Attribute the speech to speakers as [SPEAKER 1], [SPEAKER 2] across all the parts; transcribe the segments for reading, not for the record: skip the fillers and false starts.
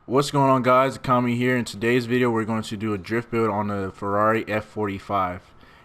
[SPEAKER 1] What's going on, guys? Kami here. In today's video we're going to do a drift build on the Ferrari F45,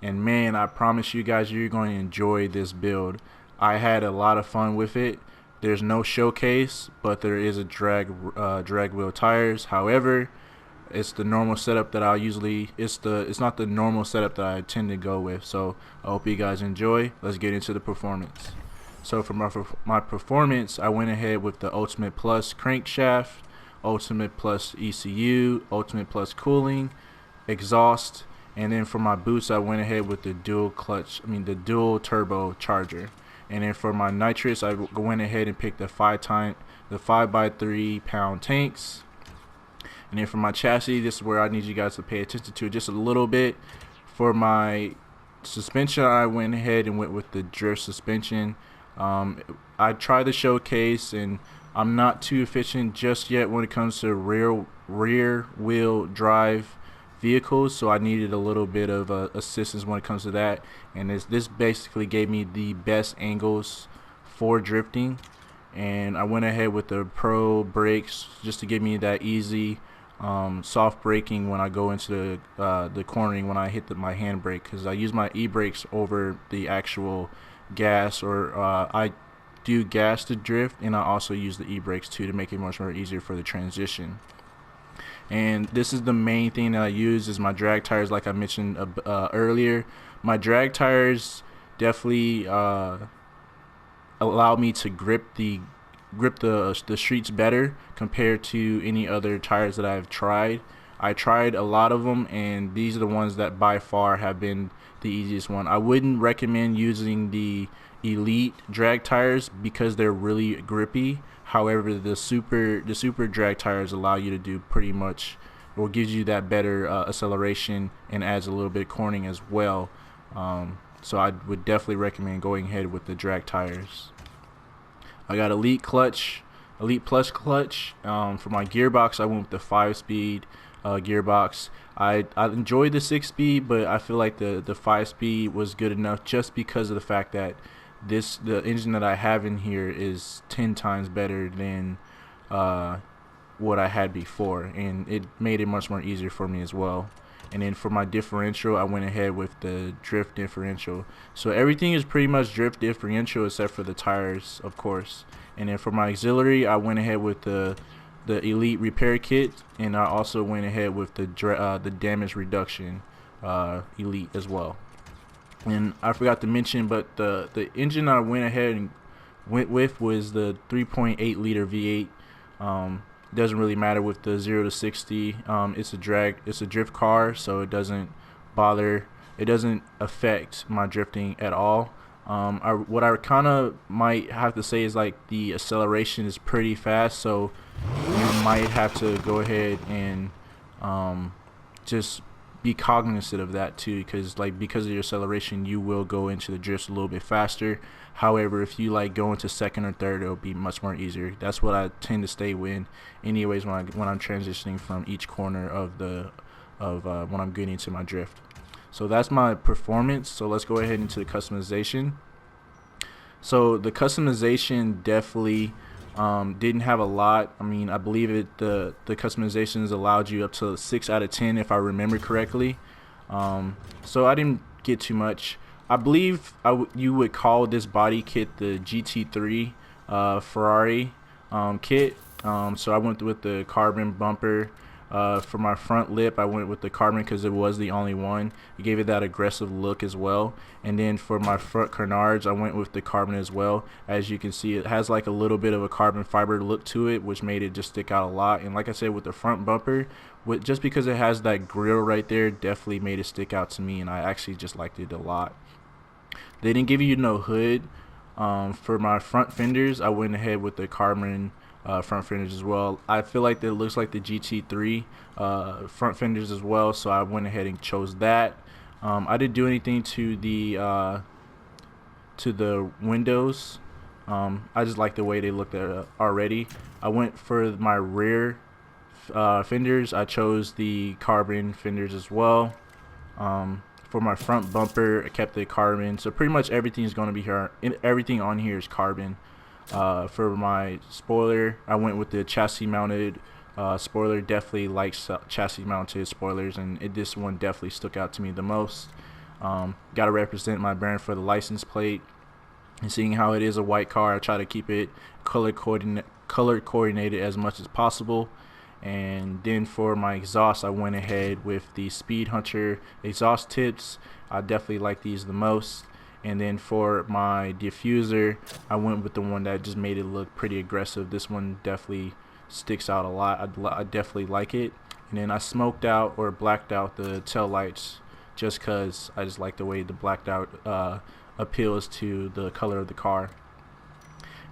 [SPEAKER 1] and man, I promise you guys you're going to enjoy this build. I had a lot of fun with it. There's no showcase, but there is a drag wheel tires. However, it's the normal setup that it's not the normal setup that I tend to go with. So I hope you guys enjoy. Let's get into the performance. So for my performance, I went ahead with the Ultimate Plus crankshaft, Ultimate Plus ECU, Ultimate Plus cooling, exhaust, and then for my boost I went ahead with the the dual turbo charger. And then for my nitrous I went ahead and picked the 5x3 pound tanks. And then for my chassis, this is where I need you guys to pay attention to just a little bit. For my suspension, I went ahead and went with the drift suspension. I tried the showcase, and I'm not too efficient just yet when it comes to rear wheel drive vehicles, so I needed a little bit of assistance when it comes to that. And this basically gave me the best angles for drifting, and I went ahead with the Pro brakes just to give me that easy soft braking when I go into the cornering when I hit my handbrake, because I use my e-brakes over the actual gas, or I do gas to drift, and I also use the e-brakes too to make it much more easier for the transition. And this is the main thing that I use is my drag tires. Like I mentioned earlier, my drag tires definitely allow me to grip the streets better compared to any other tires that I've tried. I tried a lot of them, and these are the ones that by far have been the easiest one. I wouldn't recommend using the Elite drag tires because they're really grippy. However, the super drag tires allow you to do pretty much, or gives you that better acceleration and adds a little bit of cornering as well. So I would definitely recommend going ahead with the drag tires. I got Elite Plus clutch. For my gearbox, I went with the 5-speed gearbox. I enjoyed the 6-speed, but I feel like the 5-speed was good enough just because of the fact that the engine that I have in here is 10 times better than what I had before, and it made it much more easier for me as well. And then for my differential, I went ahead with the drift differential. So everything is pretty much drift differential except for the tires, of course. And then for my auxiliary, I went ahead with the Elite repair kit, and I also went ahead with the damage reduction Elite as well. And I forgot to mention, but the engine I went ahead and went with was the 3.8 liter V8. Doesn't really matter with the 0 to 60. It's a drift car, so it doesn't affect my drifting at all. What I kind of might have to say is like the acceleration is pretty fast, so you might have to go ahead and just be cognizant of that too, because of your acceleration you will go into the drifts a little bit faster. However, if you go into second or third, it'll be much more easier. That's what I tend to stay with anyways when I'm transitioning from each corner of when I'm getting into my drift. So that's my performance. So let's go ahead into the customization. So the customization definitely didn't have a lot. I mean, I believe the customizations allowed you up to 6 out of 10 if I remember correctly. So I didn't get too much. I believe you would call this body kit the GT3 Ferrari kit. So I went with the carbon bumper. For my front lip, I went with the carbon because it was the only one. It gave it that aggressive look as well. And then for my front canards, I went with the carbon as well. As you can see, it has like a little bit of a carbon fiber look to it, which made it just stick out a lot. And like I said, with the front bumper, just because it has that grill right there, definitely made it stick out to me, and I actually just liked it a lot. They didn't give you no hood. For my front fenders, I went ahead with the carbon front fenders as well. I feel like it looks like the GT3 front fenders as well, so I went ahead and chose that. I didn't do anything to the windows. I just like the way they looked already. I went for my rear fenders. I chose the carbon fenders as well. For my front bumper, I kept the carbon. So pretty much everything is going to be here. Everything on here is carbon. For my spoiler, I went with the chassis mounted spoiler. Definitely like chassis mounted spoilers, and this one definitely stuck out to me the most. Got to represent my brand for the license plate. And seeing how it is a white car, I try to keep it color coordinated as much as possible. And then for my exhaust, I went ahead with the Speed Hunter exhaust tips. I definitely like these the most. And then for my diffuser, I went with the one that just made it look pretty aggressive. This one definitely sticks out a lot. I definitely like it. And then I smoked out or blacked out the tail lights just because I just like the way the blacked out appeals to the color of the car.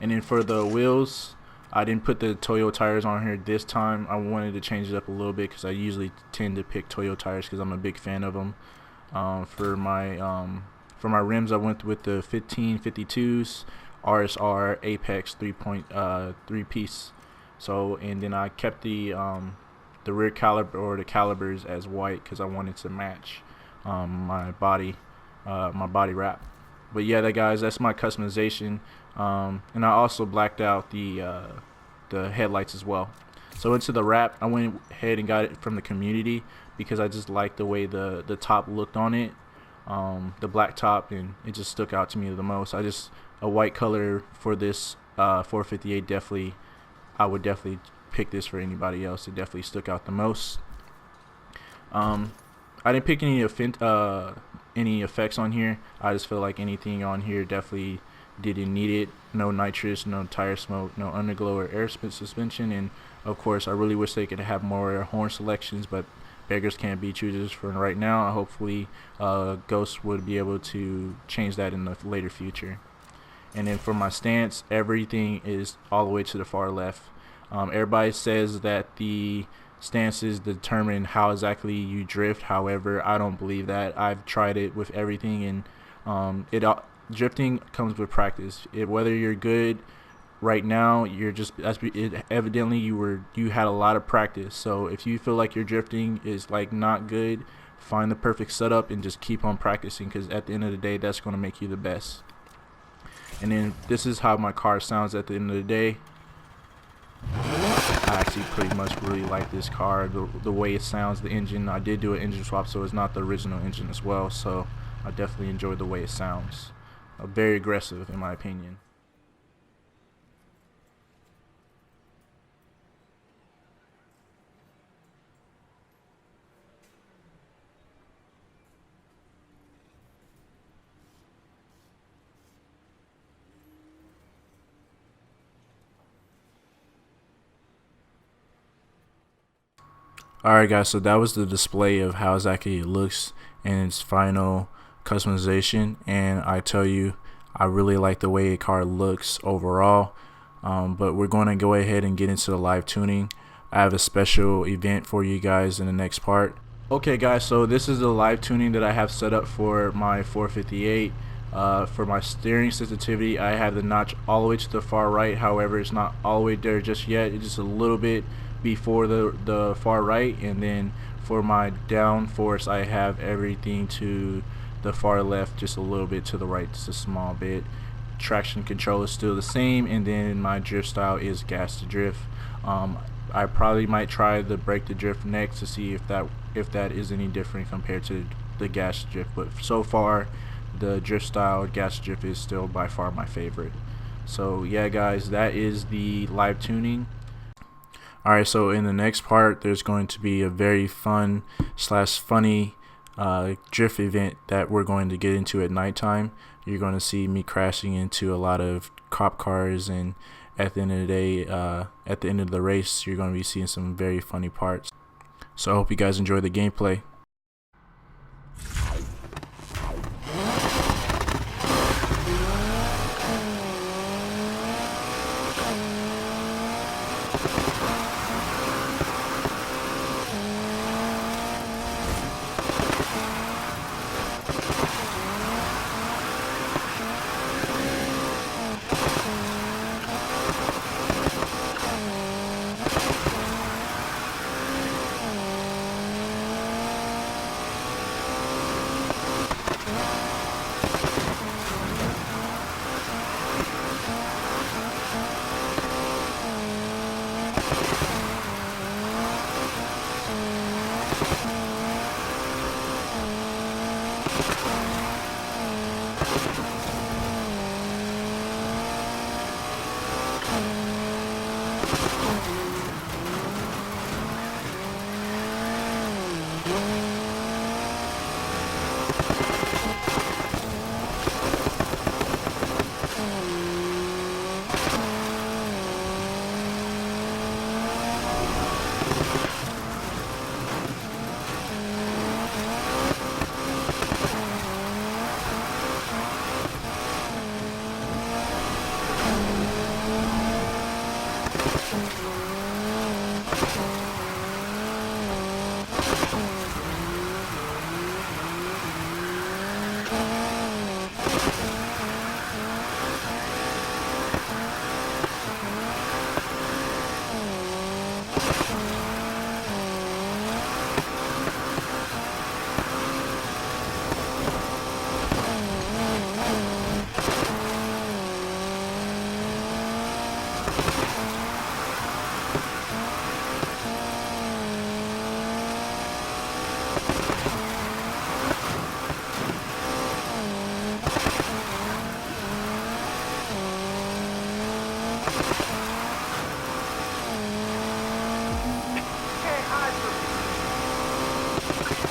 [SPEAKER 1] And then for the wheels, I didn't put the Toyo tires on here this time. I wanted to change it up a little bit because I usually tend to pick Toyo tires because I'm a big fan of them. For my rims, I went with the 1552s RSR Apex 3 piece. So, and then I kept the rear caliper or the calibers as white because I wanted to match my body wrap. But yeah, guys, that's my customization. And I also blacked out the headlights as well. So into the wrap, I went ahead and got it from the community because I just liked the way the top looked on it, the black top, and it just stuck out to me the most. A white color for this 458 definitely, I would definitely pick this for anybody else. It definitely stuck out the most. I didn't pick any effects on here. I just feel like anything on here definitely didn't need it. No nitrous, no tire smoke, no underglow or air suspension, and of course I really wish they could have more horn selections, but beggars can't be choosers for right now. Hopefully Ghost would be able to change that in the later future. And then for my stance, everything is all the way to the far left. Everybody says that the stances determine how exactly you drift. However, I don't believe that. I've tried it with everything, and drifting comes with practice. Whether you're good right now, evidently you had a lot of practice. So if you feel like your drifting is like not good, find the perfect setup and just keep on practicing, because at the end of the day, that's going to make you the best. And then this is how my car sounds at the end of the day. I actually pretty much really like this car, the way it sounds, the engine. I did do an engine swap, so it's not the original engine as well, so I definitely enjoyed the way it sounds. Very aggressive in my opinion. Alright guys, so that was the display of how exactly it looks in its final customization, and I tell you, I really like the way a car looks overall. But we're going to go ahead and get into the live tuning. I have a special event for you guys in the next part. Okay guys, so this is the live tuning that I have set up for my 458. For my steering sensitivity, I have the notch all the way to the far right. However, it's not all the way there just yet. It's just a little bit before the far right. And then for my downforce, I have everything to the far left, just a little bit to the right, just a small bit. Traction control is still the same, and then my drift style is gas to drift. I probably might try the brake to drift next to see if that is any different compared to the gas to drift, but so far the drift style gas to drift is still by far my favorite. So yeah guys, that is the live tuning. Alright, so in the next part there's going to be a very fun / funny drift event that we're going to get into at nighttime. You're going to see me crashing into a lot of cop cars, and at the end of the day, at the end of the race, you're going to be seeing some very funny parts. So I hope you guys enjoy the gameplay.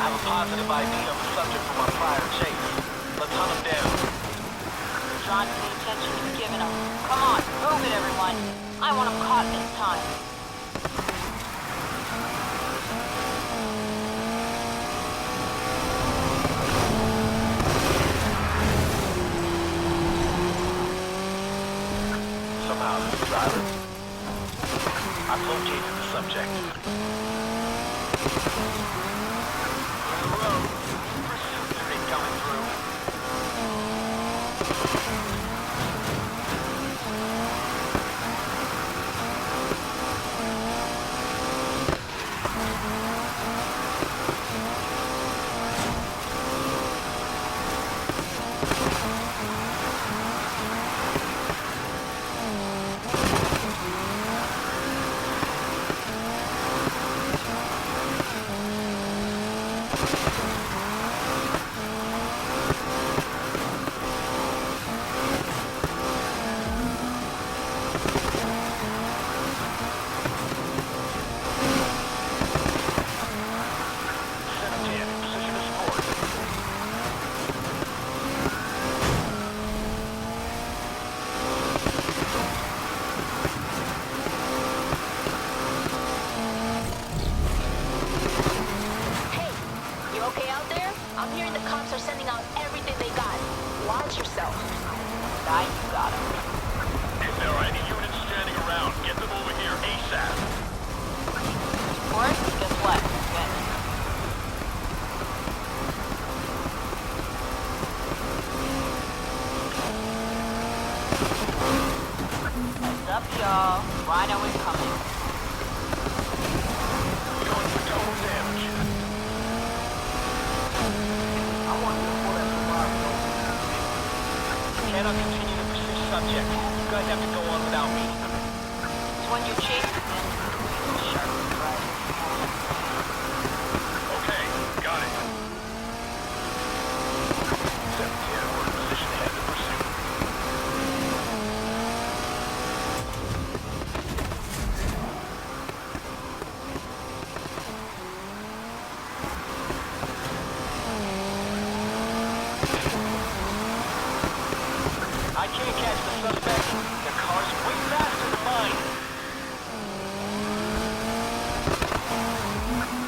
[SPEAKER 2] I have a positive ID of the subject from our prior chase. Let's hunt him down.
[SPEAKER 3] John, pay attention to giving him. Come on, move it, everyone. I want him caught this time.
[SPEAKER 2] Somehow, this driver. I've located the subject.
[SPEAKER 3] I'm hearing the cops are sending out everything they got. Watch yourself. Guy, you got him.
[SPEAKER 4] If there are any units standing around, get them over here ASAP.
[SPEAKER 3] Support? Guess what? Good. Heads up, y'all. Rhino is coming.
[SPEAKER 4] Going for total damage.
[SPEAKER 2] Cannot continue to pursue subject. You guys have to go on without me.
[SPEAKER 3] So when you chase them, sharp, right?
[SPEAKER 4] Okay, got it. 710, we're in position to head the pursuit.
[SPEAKER 2] I can't catch the suspect. Their car's way faster than mine.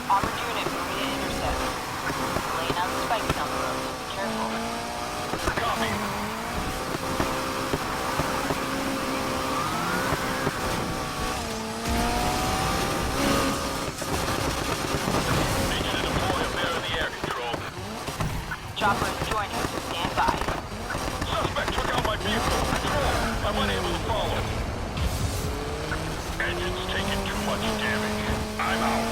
[SPEAKER 3] Armored unit moving to intercept. Laying out spikes on the road. Be careful.
[SPEAKER 4] Copy. Need you to deploy up there in the air control.
[SPEAKER 3] Chopper is joining. Stand by.
[SPEAKER 4] Suspect took out my vehicle. Control. I'm unable to follow. Engine's taking too much damage. I'm out.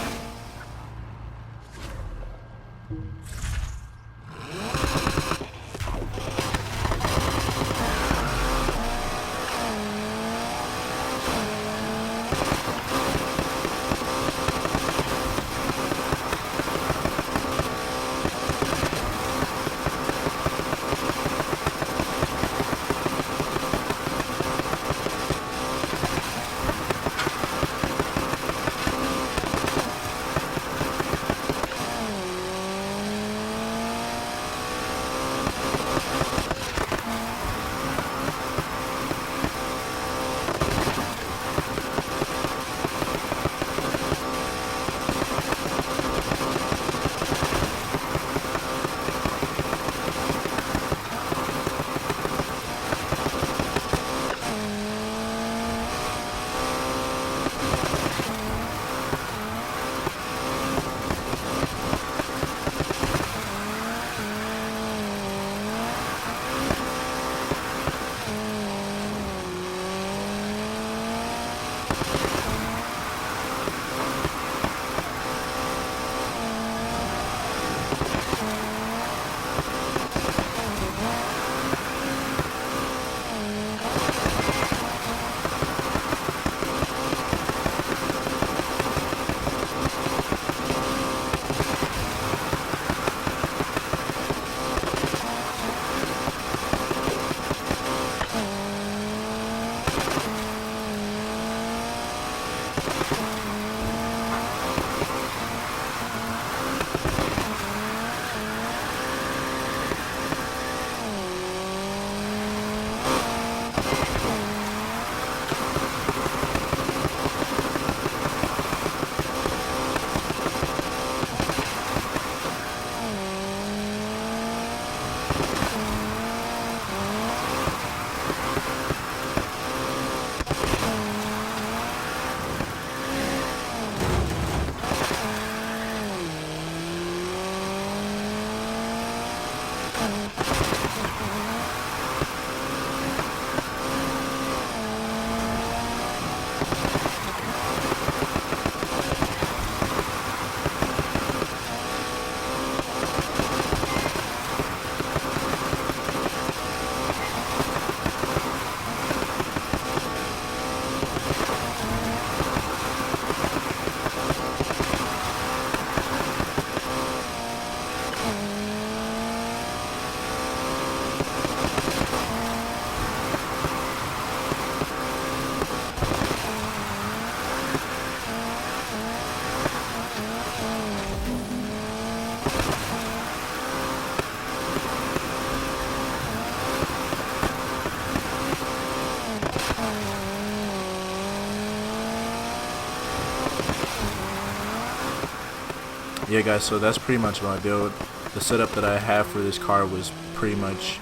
[SPEAKER 1] yeah guys, so that's pretty much my build. The setup that I have for this car was pretty much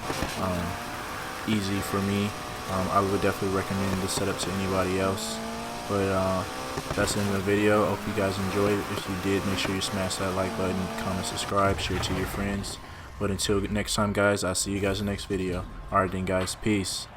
[SPEAKER 1] easy for me. I would definitely recommend this setup to anybody else. But that's the end of the video. I hope you guys enjoyed. If you did, make sure you smash that like button, comment, subscribe, share it to your friends. But until next time guys, I'll see you guys in the next video. Alright then guys, peace.